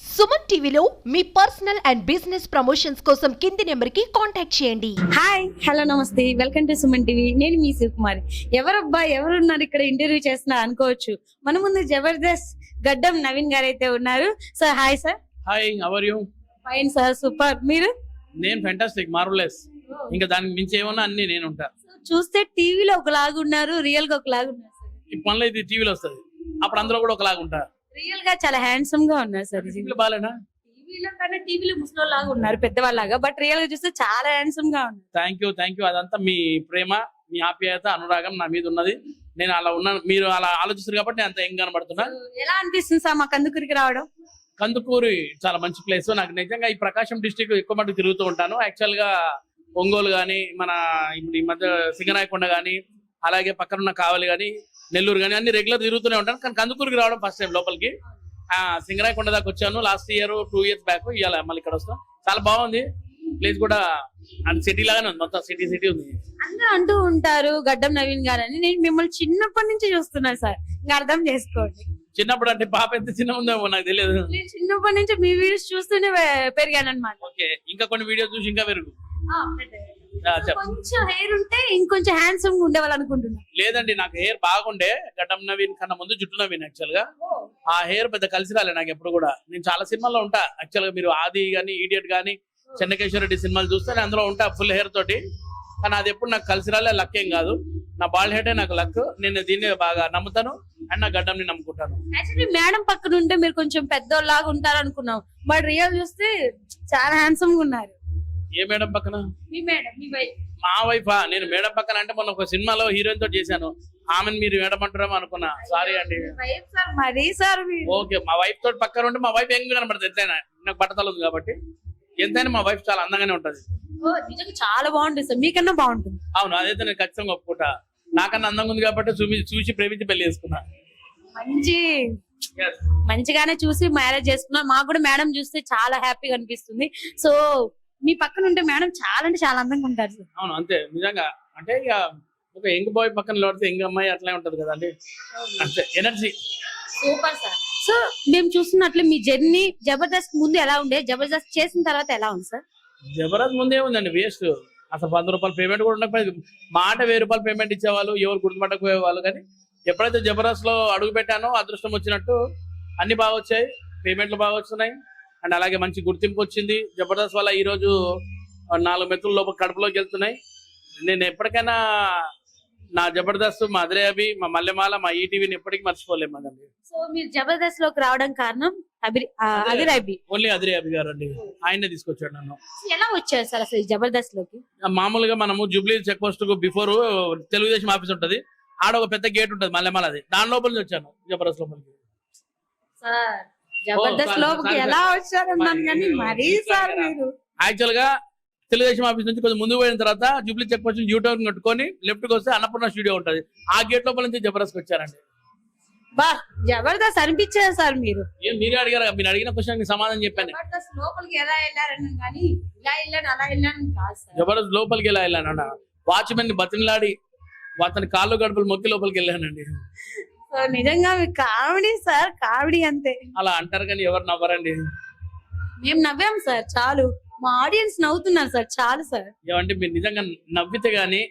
సుమన్ టీవీలో మీ personal and business promotions కోసం కింది నెంబర్కి కాంటాక్ట్ చేయండి. హాయ్ హలో నమస్తే, వెల్కమ్ టు సుమన్ టీవీ. నేను మీ శివకుమారి. ఎవరబ్బా ఎవరున్నారు ఇక్కడ ఇంటర్వ్యూ చేస్తున్నా అనుకోవచ్చు. మన ముందు జబర్దస్త్ గడ్డం నవీన్ గారు అయితే ఉన్నారు. Sir hi sir. Hi, how are you? Fine sir, super. మీరు? నేను ఫెంటాస్టిక్, మార్వెలస్. ఇంకా దానికి మించి ఏమన్నా అన్ని నేను ఉంటా. చూస్తే టీవీలో ఒకలాగా ఉన్నారు, రియల్ గా ఒకలాగా ఉన్నారు సార్. ఈ పనులు ఇది టీవీలో వస్తుంది, అప్పుడు అందులో కూడా ఒకలాగా ఉంటా. రియల్ గా చాలా హ్యాండ్సమ్ గా ఉన్నారు సార్. టీవీలో బాలేనా? టీవీలో కన్నా టీవీలో ముసలోళ్ళలాగా ఉన్నారు, పెద్దవాళ్ళలాగా. బట్ రియల్ గా చూస్తే చాలా హ్యాండ్సమ్ గా ఉన్నారు. Thank you. అదంతా మీ ప్రేమ, మీ ఆప్యాయత, అనురాగం నా మీద ఉన్నది. నేను అలా ఉన్నాను, మీరు అలా ఆలోచిస్తారు కాబట్టి నేను అంత ఏం కనబడుతున్నా. ఎలా అనిపిస్తుంది సార్ మా కందుకూరికి రావడం? కందుకూరి చాలా మంచి ప్లేస్. నాకు నిజంగా ఈ ప్రకాశం డిస్ట్రిక్ట్ ఎక్కువ మటుకు తిరుగుతూ ఉంటాను. యాక్చువల్ గా ఒంగోలు కానీ, మన ఇప్పుడు ఈ మధ్య సింగరాయకొండ కానీ, అలాగే పక్కనున్న కావలి కానీ, నెల్లూరు కానీ అన్ని రెగ్యులర్ తిరుగుతూనే ఉంటాను. కానీ కందుకూరికి రావడం ఫస్ట్ టైం లోపలికి. సింగరాయకొండ దాకా వచ్చాను లాస్ట్ ఇయర్, 2 years బ్యాక్. ఇవాళ మళ్ళీ ఇక్కడ వస్తాం. చాలా బాగుంది ప్లేస్ కూడా, అండ్ సిటీ లాగానే ఉంది, మొత్తం సిటీ ఉంది. అందరూ అంటూ ఉంటారు గడ్డం నవీన్ గారు అని. నేను మిమ్మల్ని చిన్నప్పటి నుంచి చూస్తున్నాను సార్, ఇంకా అర్థం చేసుకోండి. చిన్నప్పుడు అంటే పాప ఎంత చిన్న ఉందేమో నాకు తెలియదు. నేను చిన్నప్పటి నుంచి మీ వీడియోస్ చూస్తూనే పెరిగాను అనమాట. ఓకే, ఇంకా కొన్ని వీడియోస్ చూసి ఇంకా పెరుగు. కొంచెం హెయిర్ ఉంటే ఇంకొంచెం హ్యాండ్సమ్ గా ఉండేవాళ్ళు అనుకుంటున్నా. లేదండి, నాకు హెయిర్ బాగుండే. గడ్డం నవీన్ కన్నా ముందు జుట్టు నవీన్. యాక్చువల్ గా ఆ హెయిర్ పెద్ద కలిసి రాలే నాకు ఎప్పుడు కూడా. నేను చాలా సినిమాల్లో ఉంటా. యాక్చువల్ గా మీరు ఆది గానీ, ఈడియట్ గానీ, చెన్నకేశ్వర రెడ్డి సినిమాలు చూస్తే నేను అందులో ఉంటా ఫుల్ హెయిర్ తోటి. కానీ అది ఎప్పుడు నాకు కలిసి రాలే. లక్ ఏం కాదు, నా బాల్ హెడ్ నాకు లక్. నేను దీన్ని బాగా నమ్ముతాను అండ్ నా గడ్డంని నమ్ముకుంటాను. యాక్చువల్లీ మేడం పక్కన ఉంటే మీరు కొంచెం పెద్దోళ్ళలాగా ఉంటారు అనుకున్నాం, బట్ రియల్ చూస్తే చాలా హ్యాండ్సమ్ గా ఉన్నారు. ఏ మేడం పక్కన? మీ మేడం, మీ వైఫ్. మా వైఫా? నేను మేడం పక్కన అంటే మొన్న ఒక సినిమాలో హీరోయిన్ తోటి చేశాను. ఆమెను మీరు మేడం అంటారేమో అనుకున్నా. సారీ అండి. మరీ సార్. ఓకే, మా వైఫ్ తోటి పక్కన ఉంటే మా వైఫ్ ఎంగ్ కనబడుతుంది. ఎంతైనా నాకు బట్టతలు ఉంది కాబట్టి ఎంతైనా మా వైఫ్ చాలా అందంగానే ఉంటది. నిజంగా చాలా బాగుంటుంది సార్, మీకన్నా బాగుంటుంది. అవును, అదైతే నేను ఖచ్చితంగా ఒప్పుకుంటా. నాకన్నా అందంగా ఉంది కాబట్టి చూసి ప్రేమించి పెళ్లి చేసుకున్నా. మంచిగానే చూసి మ్యారేజ్ చేసుకున్నా. మాకు కూడా మేడం చూస్తే చాలా హ్యాపీగా అనిపిస్తుంది. సో మీ పక్కన ఉంటే మేడం చాలా అంటే చాలా అందంగా ఉంటారు సార్. అవును, అంతే నిజంగా. అంటే ఇక ఒక యంగ్ బాయ్ పక్కన లోడితే యంగ్ అమ్మాయి అట్లే ఉంటది కదండి, అంతే ఎనర్జీ. Super sir. సో మేము చూస్తున్నట్లు మీ జర్నీ జబర్దస్త్ ముందు ఎలా ఉండే, జబర్దస్త్ చేసిన తర్వాత ఎలా ఉంది సార్? జబర్దస్త్ ముందే ఉందండి వేస్ట్. అసలు 100 రూపాయలు పేమెంట్ కూడా ఉండకపోయింది. మాట 1000 రూపాయలు పేమెంట్ ఇచ్చేవాళ్ళు, ఎవరు గుర్తుపట్టకపోయేవాళ్ళు. కానీ ఎప్పుడైతే జబర్దస్త్ లో అడుగు పెట్టానో అదృష్టం వచ్చినట్టు అన్ని బాగా వచ్చాయి, పేమెంట్లు బాగా వస్తున్నాయి. అండ్ అలాగే మంచి గుర్తింపు వచ్చింది జబర్దస్త్ వల్ల. ఈ రోజు 4 మెతుల లోపల కడుపులోకి వెళ్తున్నాయి. నేను ఎప్పటికైనా నా జబర్దస్త్, మా అదిరేబి, మా మల్లెమాల, మా ఈటీవీని ఎప్పటికీ మర్చిపోలేము అదండి. సో మీరు జబర్దస్త్ లోకి రావడం కారణం అదిరేబి? ఓన్లీ అదిరేబి గారు అండి, ఆయనే తీసుకొచ్చాడు నన్ను. ఎలా వచ్చారు సార్ అసలు జబర్దస్త్ లోకి? మామూలుగా మనము జూబ్లీ చెక్ పోస్ట్ కు బిఫోర్ తెలుగుదేశం ఆఫీస్ ఉంటది, ఆడ ఒక పెద్ద గేట్ ఉంటది మల్లెమాలది, దాని లోపల నుంచి వచ్చాను జబర్దస్త్ లోపలికి. సార్ జబర్దస్త్ లోకి ఎలా వచ్చారన్నాను కానీ మరీ సార్ మీరు యాక్చువల్ గా తెలుగుదేశం ఆఫీస్ నుంచి కొంచెం ముందు పోయిన తర్వాత జూబ్లీ చెక్ పోస్ట్ యూటర్న్ కట్టుకొని లెఫ్ట్ కి వస్తే అన్నపూర్ణ స్టూడియో ఉంటది, ఆ గేట్ లోపల నుంచి జబర్దస్త్ వచ్చారండి. బా జబర్దస్త్ అనిపించారు సార్ మీరు. మీరే అడిగారు, మీరు అడిగిన క్వశ్చన్ సమాధానం చెప్పాను. జబర్దస్త్ లోపలికి ఎలా వెళ్ళారని కానీ ఇలా వెళ్ళాను అలా వెళ్ళాను కాదు సార్. జబర్దస్త్ లోపలికి ఎలా వెళ్ళాను, వాచ్మెన్ ని బతిలాడి అతని కాళ్ళు గడుపులు మొక్కి లోపలికి వెళ్ళానండి. నిజంగా మీ కామెడీ సార్, కామెడీ అంతే. అలా అంటారు కానీ ఎవరు నవ్వరండి. మేము నవ్వాం సార్ చాలు, మా ఆడియన్స్ నవ్వుతున్నారు సార్ చాలు సార్. ఏమంటే మీరు నిజంగా నవ్వితే గానీ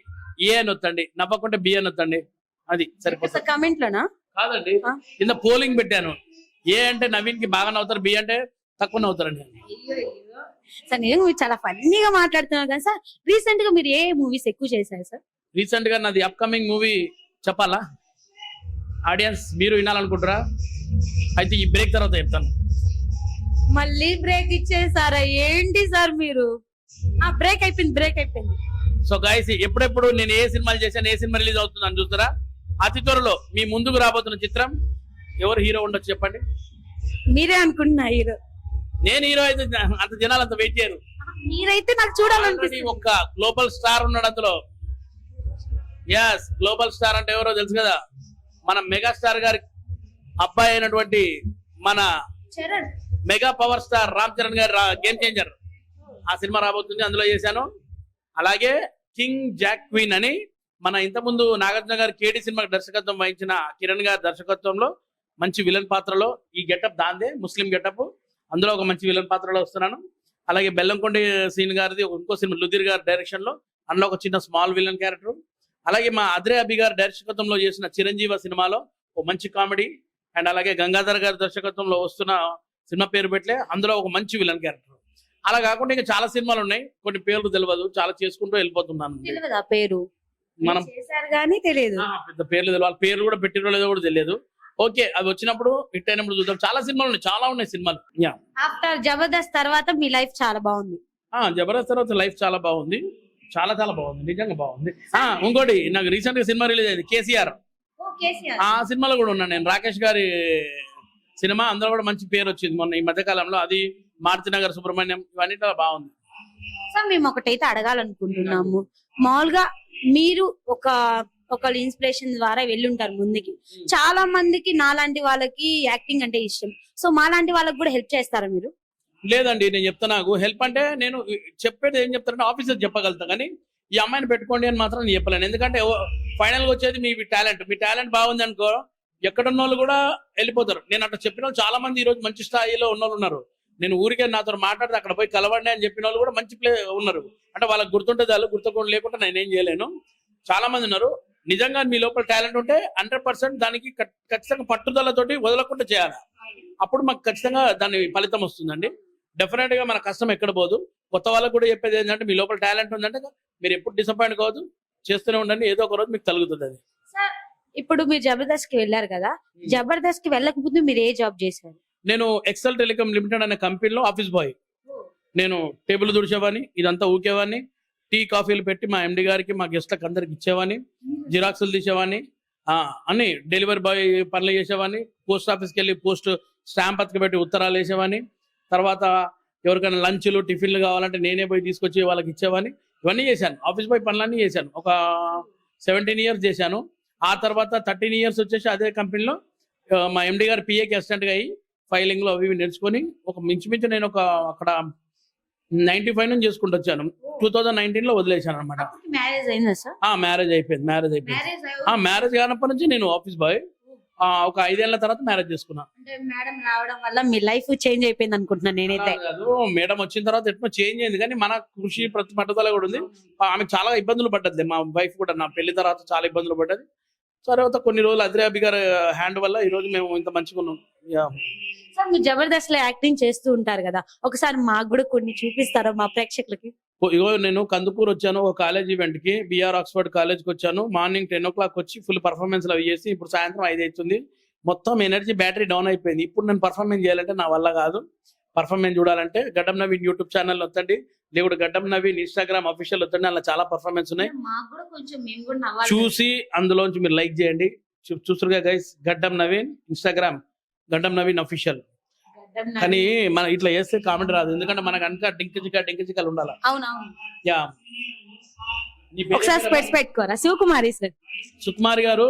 ఏ అని వద్దండి, నవ్వకుంటే బి అని వద్దండి, అది సరిపోతుంది. కమెంట్ లోనా? కాదండి, కింద పోలింగ్ పెట్టాను. ఏ అంటే నవీన్ కి బాగా నవ్వుతారు, బి అంటే తక్కువ నవ్వుతారండి. సార్ నిజంగా మీరు చాలా ఫన్నీగా మాట్లాడుతున్నారు కదా సార్. రీసెంట్ గా మీరు ఏ మూవీస్ ఎక్కువ చేశారు సార్? రీసెంట్ గా నాది అప్కమింగ్ మూవీ చెప్పాలా? ఆడియన్స్ మీరు వినాలనుకుంటారా? అయితే ఈ బ్రేక్ తర్వాత చెప్తాను. మళ్ళీ బ్రేక్ ఇచ్చేసారా ఏంటి సార్ మీరు? బ్రేక్ అయిపోయింది. సో గైస్, ఎప్పుడెప్పుడు నేను ఏ సినిమాలు చేశాను, ఏ సినిమా రిలీజ్ అవుతుందని చూస్తారా? అతి త్వరలో మీ ముందుకు రాబోతున్న చిత్రం. ఎవరు హీరో ఉండొచ్చు చెప్పండి? మీరే అనుకుంటున్నా హీరో. నేను హీరో అయితే అంత జనాలు అంత వెయిట్ చేయరు. మీరైతే నాకు చూడాలనిపిస్తుంది. ఒక్క గ్లోబల్ స్టార్ ఉన్నాడు అందులో. ఎస్, గ్లోబల్ స్టార్ అంటే ఎవరో తెలుసు కదా, మన మెగాస్టార్ గారి అబ్బాయి అయినటువంటి మన Charan, mega power star Ram Charan గారి గేమ్ చేంజర్ ఆ సినిమా రాబోతుంది, అందులో చేశాను. అలాగే కింగ్ జాక్ క్వీన్ అని మన ఇంతకుముందు నాగార్జున గారి కేడి సినిమాకి దర్శకత్వం వహించిన కిరణ్ గారి దర్శకత్వంలో మంచి విలన్ పాత్రలో ఈ గెటప్ దాందే, ముస్లిం గెటప్. అందులో ఒక మంచి విలన్ పాత్రలో వస్తున్నాను. అలాగే బెల్లంకొండ సీన్ గారిది ఇంకో సినిమా లుధిర్ గారి డైరెక్షన్ లో, అందులో ఒక చిన్న స్మాల్ విలన్ క్యారెక్టర్. అలాగే మా అద్రే అభి గారి దర్శకత్వంలో చేసిన చిరంజీవ సినిమాలో ఒక మంచి కామెడీ, అండ్ అలాగే గంగాధర్ గారి దర్శకత్వంలో వస్తున్న సినిమా పేరు పెట్టలే, అందులో ఒక మంచి విలన్ క్యారెక్టర్. అలా కాకుండా ఇంకా చాలా సినిమాలు ఉన్నాయి, కొన్ని పేర్లు తెలియదు, చాలా చేసుకుంటూ వెళ్ళిపోతున్నాను. తెలియదా పేరు? మనం చేశారు కానీ తెలియదు. పెద్ద పేర్లు తెలియదు, వాళ్ళ పేర్లు కూడా పెట్టిరో లేదో కూడా తెలియదు. ఓకే, అవి వచ్చినప్పుడు హిట్ అయినప్పుడు చూద్దాం. చాలా సినిమాలు ఉన్నాయి, చాలా ఉన్నాయి సినిమాలు. ఆఫ్టర్ జబర్దస్త్ తర్వాత మీ లైఫ్ చాలా బాగుంది. జబర్దస్త్ తర్వాత లైఫ్ చాలా బాగుంది, చాలా చాలా బాగుంది, నిజంగా బాగుంది. ఇంకోటి నాకు రీసెంట్ గా సినిమా రిలీజ్ అయింది కేసీఆర్. ఆ సినిమాలో కూడా ఉన్నాను నేను, రాకేష్ గారి సినిమా. అందులో కూడా మంచి పేరు వచ్చింది మొన్న ఈ మధ్య కాలంలో. అది మారుతినగర్ సుబ్రహ్మణ్యం, ఇవన్నీ చాలా బాగుంది. సార్ మేము ఒకటైతే అడగాలనుకుంటున్నాము, మామూలుగా మీరు ఒకళ్ళ ఇన్స్పిరేషన్ ద్వారా వెళ్ళుంటారు ముందుకి. చాలా మందికి నాలాంటి వాళ్ళకి యాక్టింగ్ అంటే ఇష్టం, సో మాలాంటి వాళ్ళకి కూడా హెల్ప్ చేస్తారా మీరు? లేదండి, నేను చెప్తా. నాకు హెల్ప్ అంటే నేను చెప్పేది ఏం చెప్తానంటే ఆఫీసర్ చెప్పగలుగుతా, కానీ ఈ అమ్మాయిని పెట్టుకోండి అని మాత్రం నేను చెప్పలేను. ఎందుకంటే ఫైనల్ గా వచ్చేది మీ టాలెంట్ బాగుంది అనుకో, ఎక్కడున్న వాళ్ళు కూడా వెళ్ళిపోతారు. నేను అట్లా చెప్పిన వాళ్ళు చాలా మంది ఈ రోజు మంచి స్థాయిలో ఉన్న వాళ్ళు ఉన్నారు. నేను ఊరికే నాతో మాట్లాడితే అక్కడ పోయి కలవండి అని చెప్పిన వాళ్ళు కూడా మంచి ఉన్నారు. అంటే వాళ్ళకి గుర్తుంటే చాలు, గుర్తుకుండా లేకుండా నేనేం చేయలేను. చాలా మంది ఉన్నారు. నిజంగా మీ లోపల టాలెంట్ ఉంటే 100% దానికి ఖచ్చితంగా పట్టుదలతోటి వదలకుండా చేయాలి. అప్పుడు మాకు ఖచ్చితంగా దాని ఫలితం వస్తుందండి. డెఫినెట్ గా మన కష్టం ఎక్కడ పోదు. కొత్త వాళ్ళకు కూడా చెప్పేది ఏంటంటే, మీ లోపల టాలెంట్ ఉందంటే మీరు ఎప్పుడు డిసప్పాయింట్ కావద్దు, చేస్తూనే ఉండండి, ఏదో ఒక రోజు మీకు తగులుతుంది అది. సార్ ఇప్పుడు మీరు జబర్దస్త్ కి వెళ్ళారు కదా, జబర్దస్త్ కి వెళ్ళక ముందు మీరు ఏ జాబ్ చేశారు? నేను ఎక్సెల్ టెలికాం లిమిటెడ్ అనే కంపెనీలో ఆఫీస్ బాయ్. నేను టేబుల్ తుడిచేవాడిని, ఇదంతా ఊకేవాడిని, టీ కాఫీలు పెట్టి మా ఎండి గారికి మా గెస్ట్లకు అందరికి ఇచ్చేవాడిని, జిరాక్సులు తీసేవాడిని, అన్ని డెలివరీ బాయ్ పనులు చేసేవాడిని, పోస్ట్ ఆఫీస్కి వెళ్ళి పోస్ట్ స్టాంప్ అతకబెట్టి ఉత్తరాలు వేసేవాడిని. తర్వాత ఎవరికైనా లంచ్లు టిఫిన్లు కావాలంటే నేనే పోయి తీసుకొచ్చి వాళ్ళకి ఇచ్చేవాడిని. ఇవన్నీ చేశాను, ఆఫీస్ బాయ్ పనులన్నీ చేశాను. ఒక 17 years చేశాను. ఆ తర్వాత 13 years వచ్చేసి అదే కంపెనీలో మా ఎండి గారు పిఏకి అసిస్టెంట్గా అయ్యి ఫైలింగ్లో అవి నేర్చుకొని ఒక మించుమించు నేను అక్కడ 95 నుంచి చేసుకుంటూ వచ్చాను. 2019 లో వదిలేశాను అనమాట. మ్యారేజ్ అయిందా సార్? మ్యారేజ్ అయిపోయింది. మ్యారేజ్ కానప్పటి నుంచి నేను ఆఫీస్ బాయ్. ఒక 5 ఏళ్ల తర్వాత మ్యారేజ్ చేసుకున్నా. అంటే మేడం రావడం వల్ల మీ లైఫ్ చేంజ్ అయిపోయింది అనుకుంటున్నాను నేనైతే. మేడం వచ్చిన తర్వాత ఎట్లా చేంజ్ అయింది, కానీ మన కృషి పట్టుదల కూడా ఉంది. ఆమె చాలా ఇబ్బందులు పడ్డది, మా వైఫ్ కూడా. నా పెళ్లి తర్వాత చాలా ఇబ్బందులు పడ్డది. తర్వాత కొన్ని రోజులు అద్రే అభి గారి హ్యాండ్ వల్ల ఈ రోజు మేము ఇంత మంచిగా ఉన్నాం. సార్ మీరు జబర్దస్త్ లో యాక్టింగ్ చేస్తూ ఉంటారు కదా, ఒకసారి మాకు కూడా కొన్ని చూపిస్తారా మా ప్రేక్షకులకి? ఇగో నేను కందుకూరు వచ్చాను, ఒక కాలేజ్ ఈవెంట్ కి, బిఆర్ ఆక్స్ఫర్డ్ కాలేజ్కి వచ్చాను. మార్నింగ్ 10 o'clock వచ్చి ఫుల్ పర్ఫార్మెన్స్ అవి చేసి ఇప్పుడు సాయంత్రం 5 అవుతుంది. మొత్తం ఎనర్జీ బ్యాటరీ డౌన్ అయిపోయింది. ఇప్పుడు నేను పర్ఫార్మెన్స్ చేయాలంటే నా వల్ల కాదు. పర్ఫార్మెన్స్ చూడాలంటే గడ్డం నవీన్ యూట్యూబ్ ఛానల్ వద్దండి, లేకుంటే గడ్డం నవీన్ ఇన్స్టాగ్రామ్ అఫీషియల్ వద్దండి. అలా చాలా పర్ఫార్మెన్స్ ఉన్నాయి, చూసి అందులోంచి మీరు లైక్ చేయండి. చూస్తురుగా గైస్, గడ్డం నవీన్ ఇన్స్టాగ్రామ్ గడ్డం నవీన్ అఫీషియల్. కానీ మనం ఇట్లా చేస్తే కామెంట్ రాదు, ఎందుకంటే మనకు అంతా డింకిచికాలు ఉండాలి. యా, ఒకసారి స్పెట్స్ పెట్టుకోరా? శివకుమారి సార్. సుకుమారి గారు,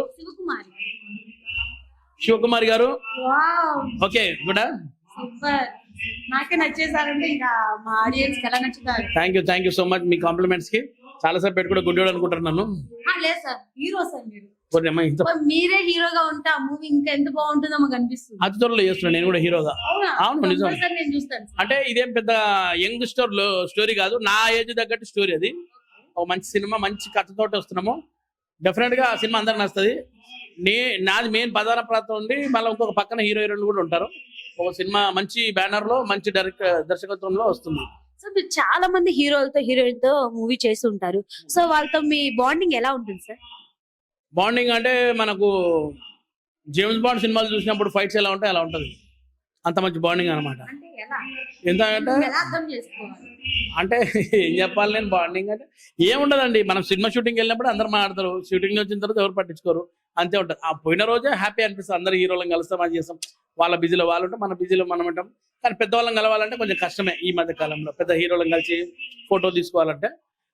శివకుమారి గారు. Okay, good. సూపర్, నాకే నచ్చేసారంటే ఇంకా మా ఆడియన్స్ ఎలా నచ్చుతారు. Thank you so much me compliments కి. చాలా సేపు పెట్టుకుంటే గుడ్డోడు అనుకుంటారు నన్ను. లేదు సార్, హీరో సార్ మీరు. మీరే హీరోగా ఉంటే ఆ మూవీ ఇంకా ఎంత బాగుంటుందో మాకు అనిపిస్తుంది. అతి త్వరలో చేస్తున్నాను నేను కూడా హీరోగా. అవును, నిజం. నేను చూస్తాను. అంటే ఇదేం పెద్ద యంగ్ స్టోరీ కాదు, నా ఏజ్ తగ్గట్టు స్టోరీ. అది ఒక మంచి సినిమా, మంచి కథతో వస్తున్నాము. డెఫినెట్ గా ఆ సినిమా అందరికి నచ్చుతుంది. నాది మెయిన్ ప్రధాన ప్రాంతం ఉంది, మళ్ళీ ఇంకొక పక్కన హీరోయిన్లు కూడా ఉంటారు. ఒక సినిమా మంచి బ్యానర్ లో, మంచి దర్శకత్వంలో వస్తుంది. సో మీరు చాలా మంది హీరోలతో హీరోయిన్ తో మూవీ చేస్తూ ఉంటారు, సో వాళ్ళతో మీ బాండింగ్ ఎలా ఉంటుంది సార్? బాండింగ్ అంటే మనకు జేమ్స్ బాండ్ సినిమాలు చూసినప్పుడు ఫైట్స్ ఎలా ఉంటాయి అలా ఉంటది, అంత మంచి బాండింగ్ అనమాట. ఎందుకంటే అంటే ఏం చెప్పాలి, నేను బాండింగ్ అంటే ఏముండదండి. మనం సినిమా షూటింగ్ వెళ్ళినప్పుడు అందరు మాట్లాడతారు, షూటింగ్ వచ్చిన తర్వాత ఎవరు పట్టించుకోరు, అంతే ఉంటుంది. ఆ పోయిన రోజే హ్యాపీ అనిపిస్తుంది. అందరు హీరోలను కలుస్తాం, అది చేస్తాం. వాళ్ళ బిజీలో వాళ్ళు ఉంటాం, మన బిజీలో మనం ఉంటాం. కానీ పెద్దవాళ్ళని కలవాలంటే కొంచెం కష్టమే ఈ మధ్య కాలంలో. పెద్ద హీరోలను కలిసి ఫోటో తీసుకోవాలంటే,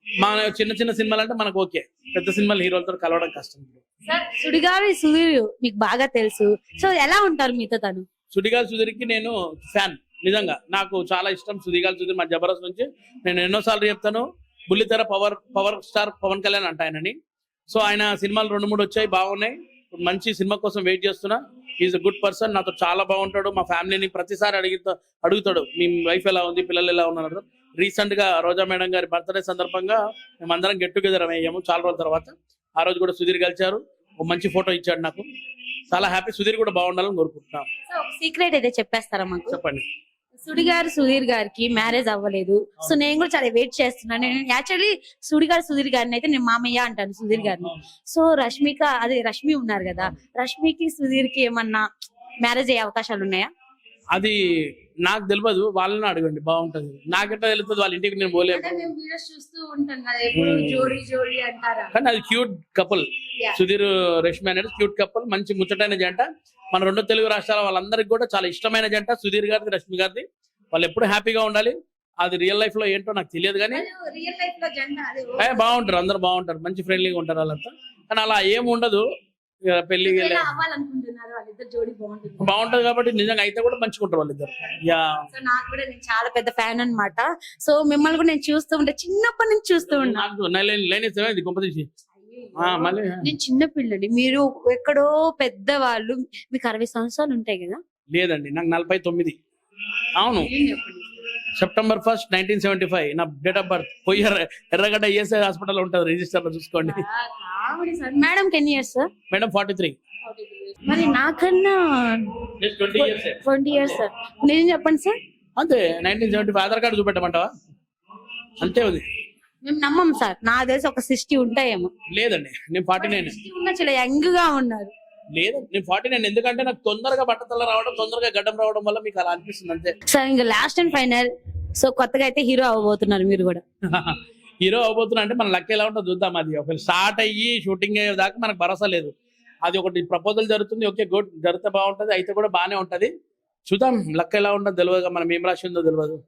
మన చిన్న సినిమాలు అంటే మనకు ఓకే, పెద్ద సినిమాలు హీరోలతో కలవడం కష్టం. సుడిగాలి సుధీర్ మీకు బాగా తెలుసు, సో ఎలా ఉంటారు మీతో తను? సుడిగాలి సుధీర్కి నేను ఫ్యాన్, నిజంగా నాకు చాలా ఇష్టం. సుడిగాలి సుధీర్ మా జబర్దస్త్ నుంచి నేను ఎన్నోసార్లు చెప్తాను, బుల్లితెర పవర్ స్టార్ పవన్ కళ్యాణ్ అంట ఆయనని. సో ఆయన సినిమాలు 2-3 వచ్చాయి, బాగున్నాయి. ఇప్పుడు మంచి సినిమా కోసం వెయిట్ చేస్తున్నా. ఈజ్ అ గుడ్ పర్సన్, నాతో చాలా బాగుంటాడు. మా ఫ్యామిలీని ప్రతిసారి అడుగుతాడు మీ వైఫ్ ఎలా ఉంది, పిల్లలు ఎలా ఉన్నారు. రీసెంట్ గా రోజా మేడం గారి బర్త్డే సందర్భంగా మేమందరం గెట్ టుగెదర్ అయ్యాము చాలా రోజుల తర్వాత. ఆ రోజు కూడా సుధీర్ కలిచారు, ఒక మంచి ఫోటో ఇచ్చాడు నాకు. చాలా హ్యాపీ. సుధీర్ కూడా బాగుండాలని కోరుకుంటున్నాను. సో సీక్రెట్ అయితే చెప్పేస్తారా మాకు? చెప్పండి. సుధీర్ గారికి మ్యారేజ్ అవ్వలేదు. సో నేను కూడా చాలా వెయిట్ చేస్తున్నాను. నేను యాక్చువల్లీ సుధీర్ గారిని అయితే నేను మామయ్య అంటాను సుధీర్ గారిని. సో రష్మి ఉన్నారు కదా, రష్మికి సుధీర్ కి ఏమన్నా మ్యారేజ్ అయ్యే అవకాశాలు ఉన్నాయా? అది నాకు తెలియదు, వాళ్ళని అడగండి, బాగుంటది. నాకెట్లా తెలుస్తుంది, వాళ్ళ ఇంటికి నేను పోలేను. కానీ అది క్యూట్ కపుల్. సుధీర్ రష్మి అనేది క్యూట్ కపుల్, మంచి ముచ్చటైన జంట. మన రెండు తెలుగు రాష్ట్రాల వాళ్ళందరికీ కూడా చాలా ఇష్టమైన జంట సుధీర్ గారిది, రష్మి గారిది. వాళ్ళు ఎప్పుడు హ్యాపీగా ఉండాలి. అది రియల్ లైఫ్ లో ఏంటో నాకు తెలియదు కానీ బాగుంటారు, అందరు బాగుంటారు, మంచి ఫ్రెండ్లీగా ఉంటారు వాళ్ళంతా. కానీ అలా ఏం ఉండదు. పెళ్లి బాగుంటది కాబట్టి నిజంగా అయితే కూడా మంచిగుంటారు వాళ్ళిద్దరు. నాకు కూడా నేను చాలా పెద్ద ఫ్యాన్ అన్నమాట. సో మిమ్మల్ని కూడా నేను చూస్తూ ఉంటే చిన్నప్పటి నుంచి చూస్తూ ఉన్నాను. గొప్పదీసి మళ్ళీ నేను చిన్న పిల్లని, మీరు ఎక్కడో పెద్దవాళ్ళు, మీకు 60 సంవత్సరాలు ఉంటాయి కదా? లేదండి, నాకు 49. అవును, సెప్టెంబర్ 1, 1975 నా డేట్ ఆఫ్ బర్త్. పోయి ఎర్రగడ్డ ఈఎస్ఐ హాస్పిటల్ ఉంటుంది, రిజిస్టర్ లో చూసుకోండి. మేడం ఎన్ని ఇయర్స్ సార్? మేడం 43. మరి నాకన్నా 20 ఇయర్స్ సార్. నేను చెప్పండి సార్. అంతే, 1975. ఆధార్ కార్డు చూపెట్టమంటావా? అంతే ఉంది. మేము నమ్మం సార్, నా తెలిసి ఒక 60 ఉంటాయేమో. లేదండి, నేను 49. ఉన్న చాలా యంగ్ గా ఉన్నారు. లేదండి, నేను 49. ఎందుకంటే నాకు తొందరగా బట్టతల రావడం, తొందరగా గడ్డం రావడం వల్ల మీకు అలా అనిపిస్తుంది అంతే సార్. ఇంకా లాస్ట్ అండ్ ఫైనల్, సో కొత్తగా అయితే హీరో అవ్వబోతున్నారు మీరు కూడా. హీరో అవ్వబోతున్నా అంటే మన లక్ ఎలా ఉంటుందో చూద్దాం. అది ఒకవేళ స్టార్ట్ అయ్యి షూటింగ్ అయ్యే దాకా మనకు భరోసా లేదు. అది ఒకటి ప్రపోజల్ జరుగుతుంది, ఓకే గుడ్, జరిగితే బాగుంటది, అయితే కూడా బాగానే ఉంటది. చూద్దాం, లక్ ఎలా ఉంటుందో తెలియదు, మనం ఏం రాసి ఉందో తెలియదు.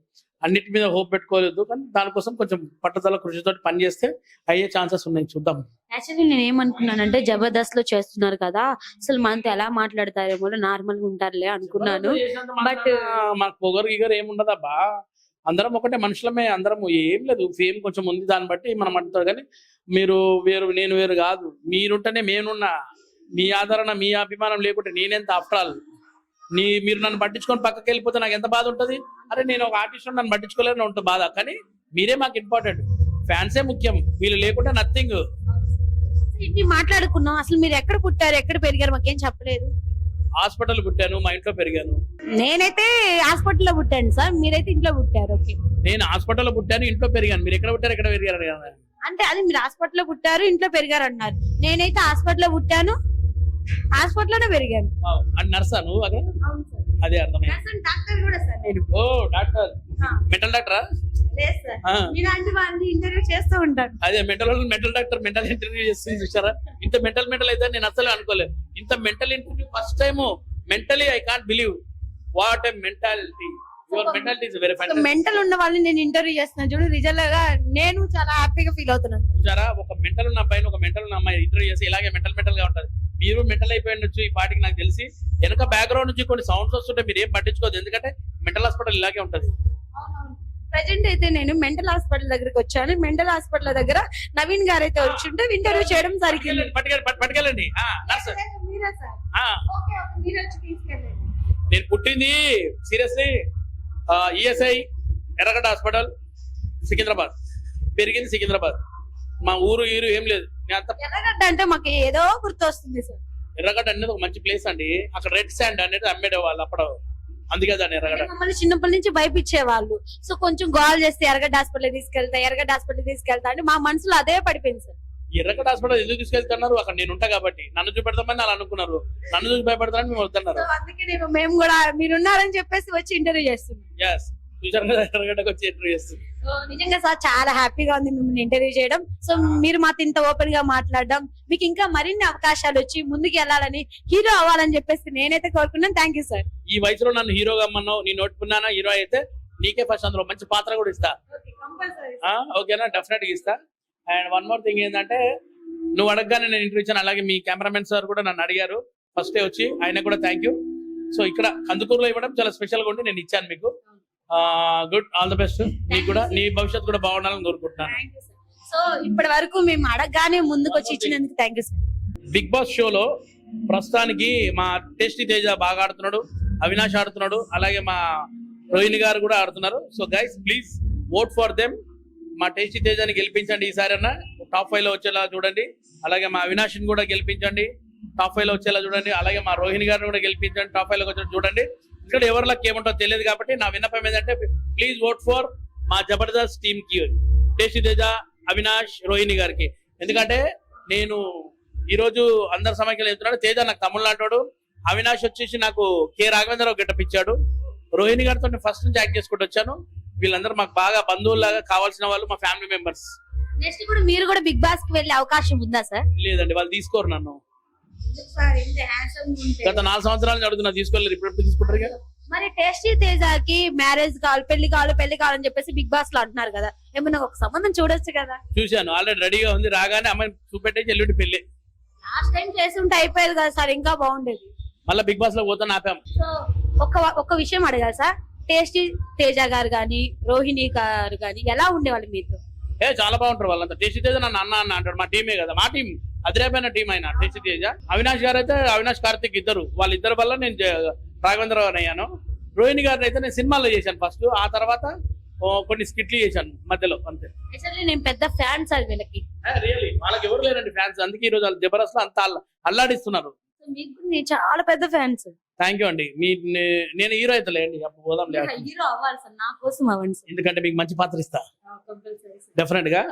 అన్నిటి మీద హోప్ పెట్టుకోలేదు, కానీ దానికోసం కొంచెం పట్టుదల కృషితో పని చేస్తే అయ్యే ఛాన్సెస్ ఉన్నాయి. చూద్దాం. యాక్చువల్లీ నేను ఏమనుకున్నానంటే, జబర్దస్త్ లో చేస్తున్నారు కదా, అసలు మనతో ఎలా మాట్లాడతారేమో, నార్మల్ గా ఉంటారులే అనుకున్నాను. బట్ మాకు పొగరు గిగరు ఏముండదబ్బా, అందరం ఒకటే మనుషులమే, అందరం ఏం లేదు. ఫేమ్ కొంచెం ఉంది, దాన్ని బట్టి మనం అంటారు. కానీ మీరు వేరు, నేను వేరు కాదు. మీరుంటేనే నేనున్నా. మీ ఆదరణ, మీ అభిమానం లేకుంటే నేనెంత ఆఫ్టర్ ఆల్. మీరు నన్ను పట్టించుకొని పక్కకి వెళ్ళిపోతే నాకు ఎంత బాధ ఉంటుంది. అరే నేను ఒక ఆర్టిస్ట్, నన్ను పట్టించుకోలేని ఉంటుంది బాధ. కానీ మీరే మాకు ఇంపార్టెంట్, ఫ్యాన్సే ముఖ్యం. వీళ్ళు లేకుంటే నథింగ్. ఇన్ని మాట్లాడుకున్నాం, అసలు మీరు ఎక్కడ పుట్టారు, ఎక్కడ పెరిగారు మాకేం చెప్పలేదు. హాస్పిటల్ పుట్టాను, మా ఇంట్లో పెరిగాను. నేనైతే హాస్పిటల్లో పుట్టాను సార్, మీరైతే ఇంట్లో పుట్టారు. ఓకే, నేను హాస్పిటల్లో పుట్టాను, ఇంట్లో పెరిగాను. మీరు ఎక్కడ పుట్టారు, ఎక్కడ పెరిగారు అంటే అది మీరు హాస్పిటల్లో పుట్టారు, ఇంట్లో పెరిగారు అన్నారు. నేనైతే హాస్పిటల్లో పుట్టాను, హాస్పిటల్లోనే పెరిగాను. నర్సా నువ్వు అక్కడ? అదే అర్థమైంది. డాక్టర్ కూడా సార్ నేను. ఓ డాక్టర్, మెంటల్ డాక్టరా? లేదు సార్, మీలాంటి వాళ్ళని ఇంటర్వ్యూ చేస్తూ ఉంటాను. అదే మెంటల్ డాక్టర్ మెంటల్ ఇంటర్వ్యూ చేస్తుంది చూసారా. ఇంత మెంటల్ అయితే నేను అసలు అనుకోలేదు. ఇంత mental interview first time. Mentally I can't believe what a mentality. Your mentality is very fine. Mental ఉన్న వాళ్ళని నేను ఇంటర్వ్యూ చేస్తున్నాను చూడు, రిజల్ట్ గా నేను చాలా హ్యాపీగా ఫీల్ అవుతున్నాను. చూసారా, ఒక మెంటల్ ఉన్న అబ్బాయిని ఒక మెంటల్ ఉన్న అమ్మాయి ఇంటర్వ్యూ చేసి ఇలాగే మెంటల్ గా ఉంటది. మీరు మెంటల్ అయిపోయిండొచ్చు ఈ పాటికి, నాకు తెలిసి. వెనక బ్యాక్గ్రౌండ్ నుంచి కొన్ని సౌండ్స్ వస్తుంటే మీరు ఏం పట్టించుకోదు, ఎందుకంటే మెంటల్ హాస్పిటల్ ఇలాగే ఉంటది. ప్రెజెంట్ అయితే నేను మెంటల్ హాస్పిటల్ దగ్గరికి వచ్చాను. మెంటల్ హాస్పిటల్ దగ్గర నవీన్ గారు అయితే వచ్చింటే ఇంటర్వ్యూ చేయడం జరిగింది. పట్టుకెళ్ళండి. నేను పుట్టింది సీరియస్లీ ఈఎస్ఐ ఎర్రగడ్డ హాస్పిటల్ సికింద్రాబాద్, పెరిగింది సికింద్రాబాద్. మా ఊరు ఏం లేదు. ఎర్రగడ్డ అంటే మాకు ఏదో గుర్తు వస్తుంది సార్. ఎర్రగడ్డ అనేది ఒక మంచి ప్లేస్ అండి. అక్కడ రెడ్ శాండ్ అనేది అమ్మేడే వాళ్ళు అప్పుడు, అందుకే దాన్ని ఎర్రగడ్డ. మమ్మల్ని చిన్నప్పటి నుంచి భయపించేవాళ్ళు. సో కొంచెం గోల్ చేస్తే ఎర్రగడ్డ హాస్పిటల్ తీసుకెళ్తా అంటే మా మనసులో అదే పడిపోయింది సార్. ఎర్రగడ్డ హాస్పిటల్ ఎందుకు తీసుకెళ్తున్నారు, అక్కడ నేను ఉంటా కాబట్టి. నన్ను చూపెడతామని అలా అనుకున్నారు, నన్ను చూసి భయపడతారని మేము వద్దన్నారు. అందుకే మేము కూడా మీరున్నారని చెప్పేసి వచ్చి ఇంటర్వ్యూ చేస్తున్నాం. చూసారు కదా, ఎర్రగడ్డకు వచ్చి ఇంటర్వ్యూ చేస్తుంది. నిజంగా సార్ చాలా హ్యాపీగా ఉంది మిమ్మల్ని ఇంటర్వ్యూ చేయడం. సో మీరు మాతో ఇంత ఓపెన్ గా మాట్లాడడం, మీకు ఇంకా మరిన్ని అవకాశాలు వచ్చి ముందుకు వెళ్ళాలని, హీరో అవ్వాలని చెప్పేసి నేనైతే కోరుకున్నాను. Thank you sir. ఈ వయసులో నన్ను హీరోగా అమ్మన్నావు, నీ నోటుకున్నానా హీరో అయితే నీకే ఫస్ట్ అందులో మంచి పాత్ర కూడా ఇస్తా. ఓకేనా, డెఫినెట్ గా ఇస్తా. అండ్ వన్ మోర్ థింగ్ ఏంటంటే, నువ్వు అడగగానే నేను ఇంటర్వ్యూ ఇచ్చాను. అలాగే మీ కెమెరామెన్ సార్ కూడా నన్ను అడిగారు ఫస్ట్ డే వచ్చి, ఆయన కూడా థ్యాంక్ యూ. సో ఇక్కడ కందుకూరులో ఇవ్వడం చాలా స్పెషల్ గా ఉండి నేను ఇచ్చాను మీకు. Good, all the best. నీకు కూడా నీ భవిష్యత్తు కూడా బాగుండాలని కోరుకుంటున్నాను. సో ఇప్పటి వరకు మేము అడగగానే ముందుకు వచ్చి ఇచ్చినందుకు thank you sir. Bigg Boss షోలో ప్రస్తుతానికి మా టేస్టీ తేజ బాగా ఆడుతున్నాడు, అవినాష్ ఆడుతున్నాడు, అలాగే మా రోహిణి గారు కూడా ఆడుతున్నారు. So guys please vote for them. మా టేస్టీ తేజని గెలిపించండి ఈసారి అన్న, టాప్ 5 లో వచ్చేలా చూడండి. అలాగే మా అవినాష్ని కూడా గెలిపించండి, టాప్ 5 లో వచ్చేలా చూడండి. అలాగే మా రోహిణి గారిని కూడా గెలిపించండి, టాప్ 5 లోకి వచ్చేలా చూడండి. ఇక్కడ ఎవరి లక్ ఏముంటో తెలియదు కాబట్టి నా విన్నపం ఏంటంటే ప్లీజ్ ఓట్ ఫర్ మా జబర్దస్త్ టీమ్ కి, టేస్టీ తేజ, అవినాష్, రోహిణి గారికి. ఎందుకంటే నేను ఈ రోజు అందరి సమైక్యం చెప్తున్నాడు. తేజ నాకు తమ్ముళ్ళు అంటాడు, అవినాష్ వచ్చేసి నాకు కె రాఘవేంద్రరావు గెటప్ ఇచ్చాడు, రోహిణి గారితో నేను ఫస్ట్ నుంచి యాక్ట్ చేసుకుంటూ వచ్చాను. వీళ్ళందరూ మాకు బాగా బంధువుల్లాగా కావాల్సిన వాళ్ళు, మా ఫ్యామిలీ మెంబర్స్. నెక్స్ట్ కూడా మీరు కూడా బిగ్ బాస్ కి వెళ్ళే అవకాశం ఉందా సార్? లేదండి, వాళ్ళు తీసుకోరు నన్ను. గత 4 సంవత్సరాల నుంచి అడుగుతున్నా, తీసుకోలేరు. ఇప్పుడు తీసుకుంటారు కదా. మరి టేస్టీ తేజకి మ్యారేజ్ కావాలి, పెళ్లి కావాలని చెప్పేసి బిగ్ బాస్ లో అంటున్నారు కదా, ఏమన్నా ఒక సంబంధం చూడొచ్చు కదా? చూశాను, ఆల్రెడీ రెడీగా ఉంది. రాగానే అమ్మాయిని చూపెట్టేసి ఎల్లుండి పెళ్లి. లాస్ట్ టైం చేసి ఉంటే అయిపోయేది కదా సార్, ఇంకా బాగుండేది. మళ్ళీ బిగ్ బాస్ లో పోతాను ఆపాం. సో ఒక విషయం అడగాలి సార్, టేస్టీ తేజ గారు గాని రోహిణి గారు గాని ఎలా ఉండేవాళ్ళు మీతో? చాలా బాగుంటారు వాళ్ళంతా. టేస్టీ తేజ నన్ను అన్న అంటాడు, మా టీమే కదా, మా టీం అదిరేపోయిన టీం అయినా టేస్టీ తేజ. అవినాష్ గారు అయితే అవినాష్, కార్తిక్ ఇద్దరు, వాళ్ళిద్దరు వల్ల నేను రాఘవేంద్రరావు అయ్యాను. రోహిణి గారిని అయితే నేను సినిమాలో చేశాను ఫస్ట్, ఆ తర్వాత కొన్ని స్కిట్లు చేశాను మధ్యలో, అంతే. నేను పెద్ద ఫ్యాన్ సార్ వీళ్ళకి. రియల్లీ వాళ్ళకి ఎవరు లేరండి ఫ్యాన్స్, అందుకే ఈ రోజు వాళ్ళు జబర్దస్త్ లో అంత అల్లాడిస్తున్నారు. మీకు నేను చాలా పెద్ద ఫ్యాన్స్. థ్యాంక్ యూ అండి. నేను హీరో అయితే లేండి, పోదాం. హీరో అవ్వాలి సార్, నా కోసం అవ్వండి సార్, ఎందుకంటే మీకు మంచి పాత్ర ఇస్తా డెఫినెట్ గా.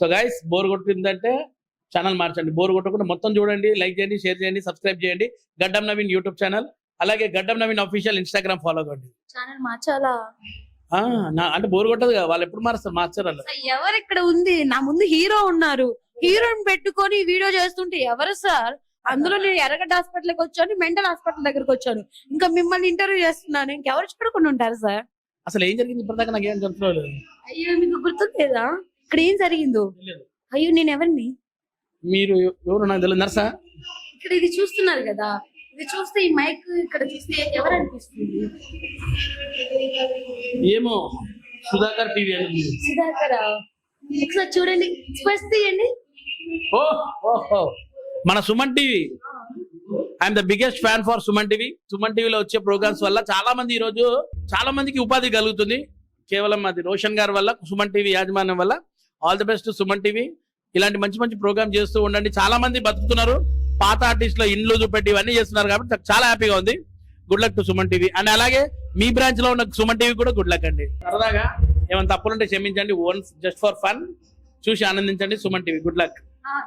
సో గైస్, బోర్ కొట్టిందంటే ఛానల్ మార్చండి, బోర్ కొట్టకుండా మొత్తం చూడండి, లైక్ చేయండి, షేర్ చేయండి, సబ్స్క్రైబ్ చేయండి. గడ్డం నవీన్ యూట్యూబ్ ఛానల్, అలాగే గడ్డం నవీన్ అఫీషియల్ ఇన్స్టాగ్రామ్ ఫాలో కండి. ఛానల్ మార్చాలా? అంటే బోర్ కొట్టదు కదా, వాళ్ళు ఎప్పుడు మారుస్తారు, మార్చారు. ఎవరు ఇక్కడ ఉంది, నా ముందు హీరో ఉన్నారు, హీరోని పెట్టుకొని వీడియో చేస్తుంటే ఎవరు సార్? అందులో నేను ఎర్రగడ్డ హాస్పిటల్కి వచ్చాను, మెంటల్ హాస్పిటల్ దగ్గరకు వచ్చాను, ఇంకా మిమ్మల్ని ఇంటర్వ్యూ చేస్తున్నాను, ఇంకెవరు చూడకుండా ఉంటారు సార్? అసలు ఏం జరిగింది ఇప్పటిదాకా నాకు ఏం చెప్తున్నారు? అయ్యో మీకు గుర్తుందా ఇక్కడ ఏం జరిగిందో? అయ్యో నేను ఎవరిని? మీరు ఎవరు నాకు తెలియదు. నర్సా? ఇక్కడ ఇది చూస్తున్నారు కదా, ఇది చూస్తే ఈ మైక్ ఇక్కడ చూస్తే ఎవరు అనిపిస్తుంది? ఏమో, సుధాకర్ టీవీ అని. సుధాకర్, ఒకసారి చూడండి, స్పర్శ తీయండి. ఓహో, మన Suman TV. I'm the biggest fan for Suman TV. Suman టీవీలో వచ్చే ప్రోగ్రామ్స్ వల్ల చాలా మంది ఈ రోజు చాలా మందికి ఉపాధి కలుగుతుంది, కేవలం అది రోషన్ గారి వల్ల, సుమన్ టీవీ యాజమాన్యం వల్ల. All the best Suman TV, ఇలాంటి మంచి మంచి ప్రోగ్రామ్ చేస్తూ ఉండండి. చాలా మంది బతుకుతున్నారు, పాత ఆర్టిస్టుల ఇండ్లు చూపెట్టి ఇవన్నీ చేస్తున్నారు కాబట్టి చాలా హ్యాపీగా ఉంది. Good luck to Suman TV. And అలాగే మీ బ్రాంచ్ లో ఉన్న సుమన్ టీవీ కూడా గుడ్ లక్ అండి. సరదాగా ఏమైనా తప్పులుంటే క్షమించండి, ఓన్స్ జస్ట్ ఫర్ ఫన్, చూసి ఆనందించండి. Suman TV good luck.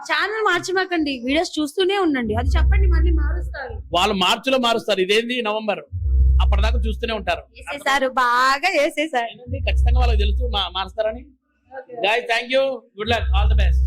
Channel మార్చమాకండి, వీడియోస్ చూస్తూనే ఉండండి, అది చెప్పండి, మళ్ళీ మారుస్తారు. వాళ్ళు మార్చిలో మారుస్తారు, ఇదేంది నవంబర్, అప్పటిదాకా చూస్తూనే ఉంటారు. వేసేసారు, బాగా వేసేసారు. ఖచ్చితంగా వాళ్ళకి తెలుసు మారుస్తారని. Guys, thank you, good luck, all the best.